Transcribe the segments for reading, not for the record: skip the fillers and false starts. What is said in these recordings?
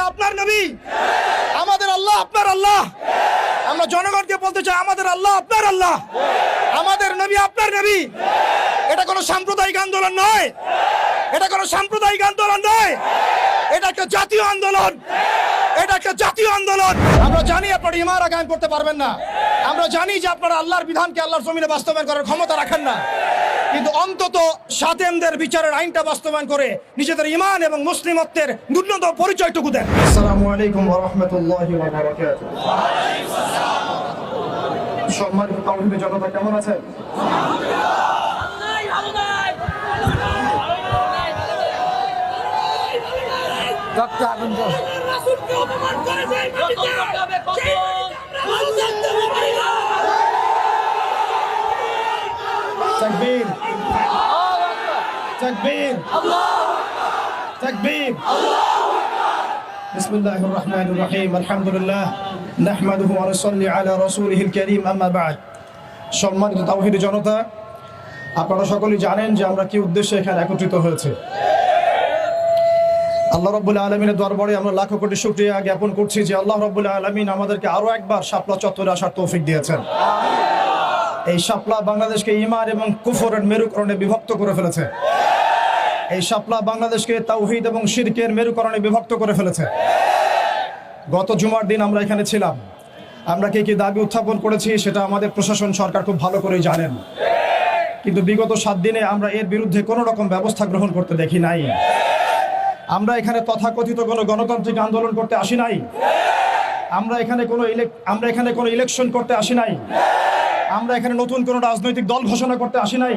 আপনার নবী, আমাদের আল্লাহ আপনার আল্লাহ। আমরা জনগণকে বলতে চাই আমাদের আল্লাহ আপনার আল্লাহ, আমাদের নবী আপনার নবী। এটা কোনো সাম্প্রদায়িক আন্দোলন নয়, এটা কোনো সাম্প্রদায়িক আন্দোলন নয়, এটা একটা জাতীয় আন্দোলন, এটা একটা জাতীয় আন্দোলন। আমরা জানি আপনারা ইমারা কায়েম করতে পারবেন না, আমরা জানি যে আপনারা আল্লাহর বিধানকে আল্লাহর জমিনে বাস্তবায়ন করার ক্ষমতা রাখেন না, কিন্তু অন্তত সাতেমদের বিচারের আইনটা বাস্তবায়ন করে নিজেদের ঈমান এবং মুসলিমত্বের ন্যূনতম পরিচয়টুকু দেন। আসসালামু আলাইকুম ওয়া রাহমাতুল্লাহি ওয়া বারাকাতুহু। সম্মানিত তাওহীদের জনতা, কেমন আছেন? তাকবীর, তাকবীর, তাকবীর। বিসমিল্লাহির রহমানির রহিম। আলহামদুলিল্লাহ নাহমাদুহু ওয়া নুসাল্লি আলা রাসূলিহিল কারীম, আম্মা বা'দ। সম্মানিত তাওহীদের জনতা, আপনারা সকলেই জানেন যে আমরা কি উদ্দেশ্যে এখানে একত্রিত হয়েছে। আল্লাহ রাব্বুল আলামিনের দরবারে আমরা লাখো কোটি শুকরিয়া জ্ঞাপন করছি যে আল্লাহ রাব্বুল আলামিন আমাদেরকে আরো একবার শাপলা চত্বরে আসার তৌফিক দিয়েছেন। এই শাপলা বাংলাদেশকে ঈমান এবং কুফরের মেরুকরণে বিভক্ত করে ফেলেছে। এই শাপলা বাংলাদেশকে তাওহীদ এবং শিরকের মেরুকরণে বিভক্ত করে ফেলেছে। গত জুমার দিন আমরা এখানে ছিলাম, আমরা কি দাবি উত্থাপন করেছি সেটা আমাদের প্রশাসন সরকার খুব ভালো করেই জানেন, কিন্তু বিগত 7 দিনে আমরা এর বিরুদ্ধে কোনো রকম ব্যবস্থা গ্রহণ করতে দেখি নাই। আমরা এখানে তথাকথিত কোনো গণতান্ত্রিক আন্দোলন করতে আসি নাই, আমরা এখানে কোনো ইলেকশন করতে আসি নাই, আমরা এখানে নতুন কোনো রাজনৈতিক দল ঘোষণা করতে আসি নাই,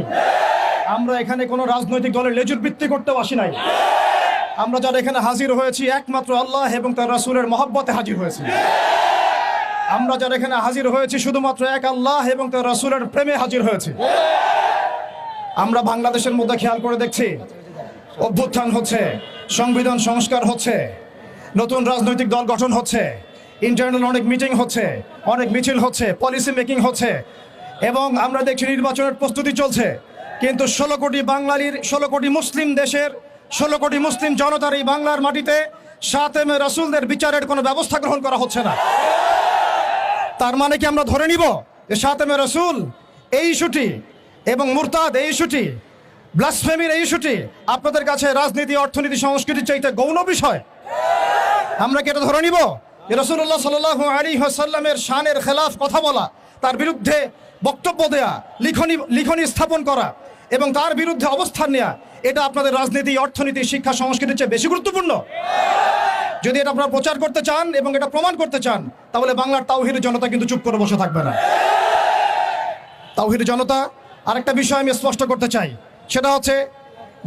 আমরা এখানে কোনো রাজনৈতিক দলের লেজুর বৃত্তি করতেও আসি নাই। আমরা যারা এখানে হাজির হয়েছি একমাত্র আল্লাহ এবং তার রাসূলের মহব্বতে হাজির হয়েছি। আমরা যারা এখানে হাজির হয়েছি শুধুমাত্র এক আল্লাহ এবং তার রাসূলের প্রেমে হাজির হয়েছি। আমরা বাংলাদেশের মধ্যে খেয়াল করে দেখছি অভ্যুত্থান হচ্ছে, সংবিধান সংস্কার হচ্ছে, নতুন রাজনৈতিক দল গঠন হচ্ছে, ইন্টারনাল অনেক মিটিং হচ্ছে, অনেক মিছিল হচ্ছে, পলিসি মেকিং হচ্ছে, এবং আমরা দেখছি নির্বাচনের প্রস্তুতি চলছে। কিন্তু 16 কোটি বাঙালির, 16 কোটি মুসলিম দেশের, 16 কোটি মুসলিম জনতার এই বাংলার মাটিতে সাতেমে রাসূলদের বিচারের কোনো ব্যবস্থা গ্রহণ করা হচ্ছে না। তার মানে কি আমরা ধরে নিব যে সাতেমে রাসূল এই ইস্যুটি এবং মুরতাদ এই ইস্যুটি, ব্লাসফেমির এই ইস্যুটি আপনাদের কাছে রাজনীতি, অর্থনীতি, সংস্কৃতির চাইতে গৌণ বিষয়? আমরা কি এটা ধরে নিব যে রাসূলুল্লাহ সাল্লাল্লাহু আলাইহি ওয়াসাল্লামের শানের খেলাফ কথা বলা, তার বিরুদ্ধে বক্তব্য দেয়া, লিখনি স্থাপন করা এবং তার বিরুদ্ধে অবস্থান নেওয়া, এটা আপনাদের রাজনীতি, অর্থনীতি, শিক্ষা, সংস্কৃতির চেয়ে বেশি গুরুত্বপূর্ণ? যদি এটা আপনারা প্রচার করতে চান এবং এটা প্রমাণ করতে চান, তাহলে বাংলার তাওহীদের জনতা কিন্তু চুপ করে বসে থাকবে না। তাওহীদের জনতা, আরেকটা বিষয় আমি স্পষ্ট করতে চাই, সেটা হচ্ছে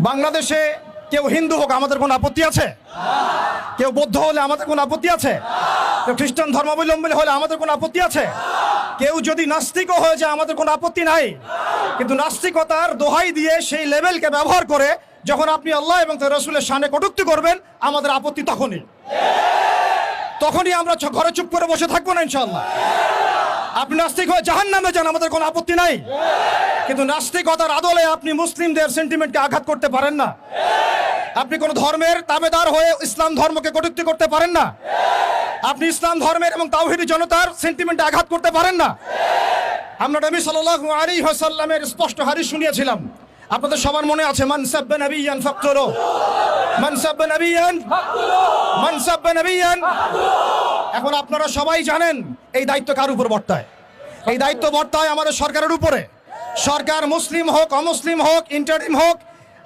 বাংলাদেশে কেউ হিন্দু হোক আমাদের কোনো আপত্তি আছে? কেউ বৌদ্ধ হলে আমাদের কোনো আপত্তি আছে? কেউ খ্রিস্টান ধর্মাবলম্বী হলে আমাদের কোনো আপত্তি আছে? কেউ যদি নাস্তিকও হয়ে যায় আমাদের কোনো আপত্তি নাই। কিন্তু নাস্তিকতার দোহাই দিয়ে সেই লেভেলকে ব্যবহার করে যখন আপনি আল্লাহ এবং তার রাসূলের শানে কটূক্তি করবেন, আমাদের আপত্তি তখনই আমরা ঘরে চুপ করে বসে থাকবো না ইনশাআল্লাহ। আপনি নাস্তিক হয়ে জাহান্নামে যান, আমাদের কোনো আপত্তি নাই, কিন্তু নাস্তিকতার আদলে আপনি মুসলিমদের সেন্টিমেন্টকে আঘাত করতে পারেন না। আপনি কোন ধর্মের তাবেদার হয়ে ইসলাম ধর্মকে কটূক্তি করতে পারেন না। আপনি ইসলাম ধর্মের এবং তাওহীদি জনতার সেন্টিমেন্টে আঘাত করতে পারেন না। আমরা নবী সাল্লাল্লাহু আলাইহি ওয়াসাল্লামের স্পষ্ট হাদিস শুনিয়েছিলাম, আপনাদের সবার মনে আছে, মান সাব্বা নাবিয়ান ফাকতুলু, মান সাব্বা নাবিয়ান ফাকতুলু, মান সাব্বা নাবিয়ান। এখন আপনারা সবাই জানেন এই দায়িত্ব কার উপর বর্তায়? এই দায়িত্ব বর্তায় আমাদের সরকারের উপরে। সরকার মুসলিম হোক, অমুসলিম হোক, ইন্টারিম হোক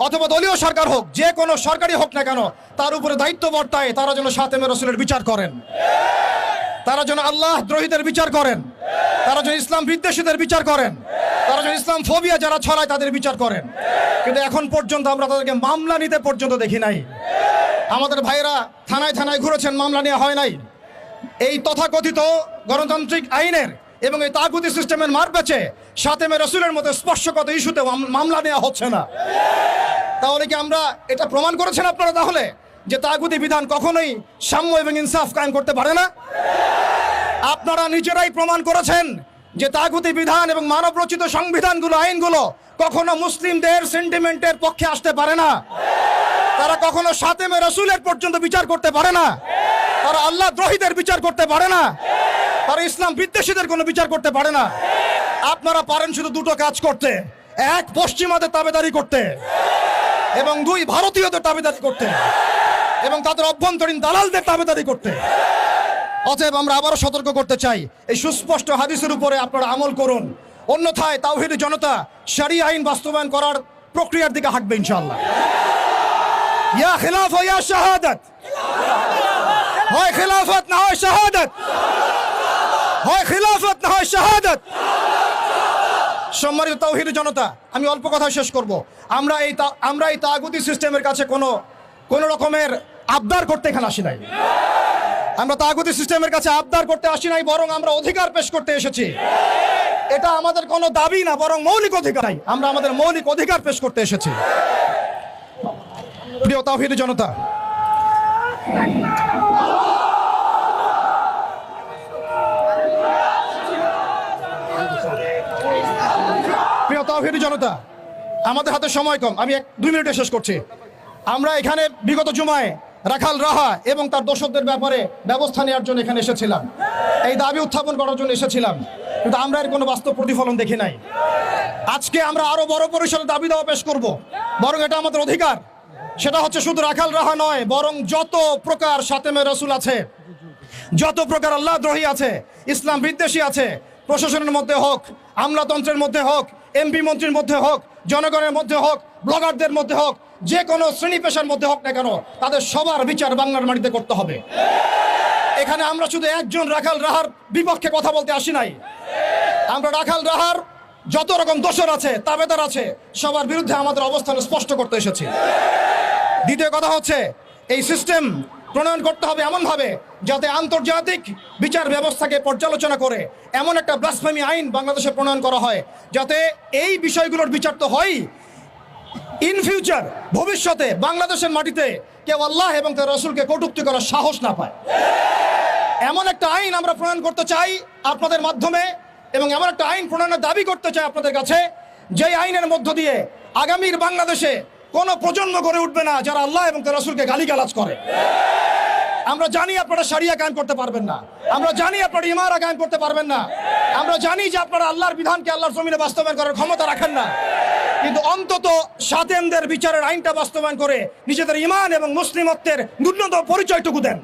অথবা দলীয় সরকার হোক, যে কোনো সরকারি হোক না কেন, তার উপরে দায়িত্ব বর্তায় তারা যেন সাতেমে রাসূলের বিচার করেন, তারা যেন আল্লাহ দ্রোহীদের বিচার করেন, তারা যেন ইসলাম বিদ্বেষীদের বিচার করেন, তারা যেন ইসলাম ফোবিয়া যারা ছড়ায় তাদের বিচার করেন। কিন্তু এখন পর্যন্ত আমরা তাদেরকে মামলা নিতে পর্যন্ত দেখি নাই। আমাদের ভাইয়েরা থানায় থানায় ঘুরেছেন, মামলা নেওয়া হয় নাই। এই তথাকথিত গণতান্ত্রিক আইনের এবং এই তাগুতি সিস্টেমের মার পেছে সাতেমে রাসূলের মতো স্পর্শগত ইস্যুতে মামলা নেওয়া হচ্ছে না। তাহলে কি আমরা এটা প্রমাণ করেছেন আপনারা তাহলে যে তাগুতি বিধান কখনোই সাম্য এবং ইনসাফ কায়েম করতে পারে না? আপনারা নিজেরাই প্রমাণ করেছেন যে তাগুতি বিধান এবং মানব রচিত সংবিধানগুলো, আইনগুলো কখনো মুসলিমদের সেন্টিমেন্টের পক্ষে আসতে পারে না। তারা কখনো সাতেমে রাসূলের পর্যন্ত বিচার করতে পারে না। তারা আল্লাহ দ্রোহীদের বিচার করতে পারে না, তারা ইসলাম বিদ্বেষীদের কোনো বিচার করতে পারে না। আপনারা পারেন শুধু দুটো কাজ করতে, এক পশ্চিমাদের তাবেদারি করতে এবং দুই ভারতীয়দের তাবেদারি করতে এবং তাদের অভ্যন্তরীণ দালালদের তাবেদারি করতে। অতএব আমরা আবারও সতর্ক করতে চাই, এই সুস্পষ্ট হাদিসের উপরে আপনারা আমল করুন, অন্যথায় তাওহীদি জনতা শরিয়া আইন বাস্তবায়ন করার প্রক্রিয়ার দিকে হাঁটবে ইনশাআল্লাহ। ইয়া খিলাফা ইয়া শাহাদাত, হয় খিলাফত না হয় শাহাদাত, হয় খিলাফত না হয় শাহাদাত। সম্মানিত তাওহীদি জনতা, আমি অল্প কথা শেষ করব। আমরা এই তাগুতি সিস্টেমের কাছে কোনো রকমের আবদার করতে এখানে আসি নাই। আমরা তাগুতি সিস্টেমের কাছে আবদার করতে আসি নাই, বরং আমরা অধিকার পেশ করতে এসেছি। এটা আমাদের কোনো দাবি না, বরং মৌলিক অধিকার। আমরা আমাদের মৌলিক অধিকার পেশ করতে এসেছি। প্রিয় তাওহীদি জনতা, প্রিয় তাওহীদি জনতা, আমাদের হাতে সময় কম, আমি 2 মিনিটে শেষ করছি। আমরা এখানে বিগত জুমায় রাখাল রাহা এবং তার দোষকদের ব্যাপারে ব্যবস্থা নেওয়ার জন্য এখানে এসেছিলাম, এই দাবি উত্থাপন করার জন্য এসেছিলাম, কিন্তু আমরা এর কোনো বাস্তব প্রতিফলন দেখি নাই। আজকে আমরা আরো বড় পরিসরে দাবি দেওয়া পেশ করব, বরং এটা আমাদের অধিকার। সেটা হচ্ছে শুধু রাখাল রাহা নয়, বরং যত প্রকার শাতেমে রাসূল আছে, যত প্রকার আল্লাহ দ্রোহী আছে, ইসলাম বিদ্বেষী আছে, প্রশাসনের মধ্যে হোক, আমলাতন্ত্রের মধ্যে হোক, এমপি মন্ত্রীর মধ্যে হোক, জনগণের মধ্যে হোক, ব্লগারদের মধ্যে হোক, যে কোনো শ্রেণী পেশার মধ্যে হোক না কেন, তাদের সবার বিচার বাংলার মাটিতে করতে হবে। এখানে আমরা শুধু একজন রাখাল রাহার বিপক্ষে কথা বলতে আসি নাই, আমরা রাখাল রাহার যত রকম দোষর আছে, তাবেদার আছে, সবার বিরুদ্ধে আমাদের অবস্থান স্পষ্ট করতে এসেছি। দ্বিতীয় কথা হচ্ছে, এই সিস্টেম প্রণয়ন করতে হবে এমনভাবে যাতে আন্তর্জাতিক বিচার ব্যবস্থাকে পর্যালোচনা করে এমন একটা ব্লাসফেমি আইন বাংলাদেশে প্রণয়ন করা হয়, যাতে এই বিষয়গুলোর বিচার তো হয়, ইন ফিউচার ভবিষ্যতে বাংলাদেশের মাটিতে কেউ আল্লাহ এবং তার রাসূলকে কটূক্তি করার সাহস না পায়। এমন একটা আইন আমরা প্রণয়ন করতে চাই আপনাদের মাধ্যমে, এবং এমন একটা আইন প্রণয়নের দাবি করতে চাই আপনাদের কাছে, যেই আইনের মধ্য দিয়ে আগামীর বাংলাদেশে কোনো প্রজন্ম গড়ে উঠবে না যারা আল্লাহ এবং তার রাসূলকে গালিগালাজ করে। আমরা জানি আপনারা শরিয়া কায়েম করতে পারবেন না, আমরা জানি আপনারা ইমারা কায়েম করতে পারবেন না, আমরা জানি যে আপনারা আল্লাহর বিধানকে আল্লাহর জমিনে বাস্তবায়ন করার ক্ষমতা রাখেন না, কিন্তু অন্তত শাতেমদের বিচারের আইনটা বাস্তবায়ন করে নিজেদের ঈমান এবং মুসলিমত্বের ন্যূনতম পরিচয়টুকু দেন।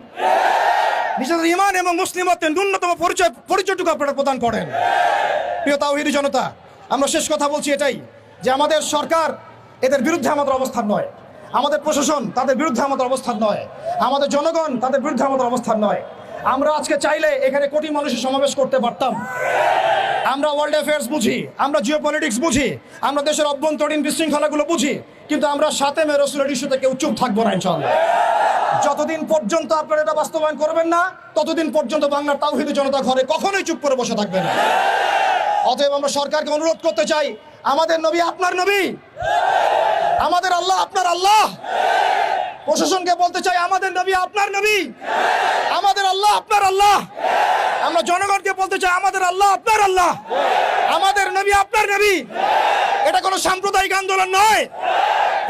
নিজেদের ঈমান এবং মুসলিমত্বের ন্যূনতম পরিচয়টুকু আপনারা প্রদান করেন। প্রিয় তাওহীদি জনতা, আমরা শেষ কথা বলছি এটাই, যে আমাদের সরকার এদের বিরুদ্ধে আমাদের অবস্থান নয়, আমাদের প্রশাসন তাদের বিরুদ্ধে আমাদের অবস্থান নয়, আমাদের জনগণ তাদের বিরুদ্ধে আমাদের অবস্থান নয়। আমরা আজকে চাইলে এখানে কোটি মানুষের সমাবেশ করতে পারতাম। আমরা ওয়ার্ল্ড অ্যাফেয়ার্স বুঝি, আমরা জিওপলিটিক্স বুঝি, আমরা দেশের অভ্যন্তরীণ বিশৃঙ্খলাগুলো বুঝি, কিন্তু আমরা শাতেমে রাসূলের ইস্যুতে কেউ চুপ থাকবো না ইনশাআল্লাহ। যতদিন পর্যন্ত আপনারা এটা বাস্তবায়ন করবেন না, ততদিন পর্যন্ত বাংলার তাওহীদি জনতা ঘরে কখনোই চুপ করে বসে থাকবে না। অতএব আমরা সরকারকে অনুরোধ করতে চাই, আমাদের নবী আপনার নবী, আমাদের আল্লাহ আপনার আল্লাহ। প্রশাসনকে বলতে চাই, আমাদের নবী আপনার নবী, আমাদের আল্লাহ আপনার আল্লাহ। আমরা জনগণকে বলতে চাই, আমাদের আল্লাহ আপনার আল্লাহ, আমাদের নবী আপনার নবী। এটা কোনো সাম্প্রদায়িক আন্দোলন নয়,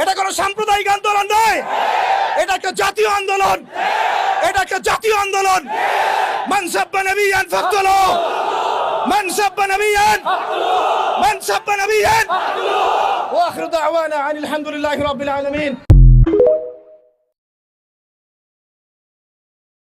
এটা কোনো সাম্প্রদায়িক আন্দোলন নয়, এটা একটা জাতীয় আন্দোলন, এটা একটা জাতীয় আন্দোলন। মান সাব্বা নবিয়ান ফাকতুলুহু, মান সাব্বা নবিয়ান, মান সাব্বা নবিয়ান। ওয়া আখিরু দাওয়ানা আনিল হামদুলিল্লাহি রাব্বিল আলামিন।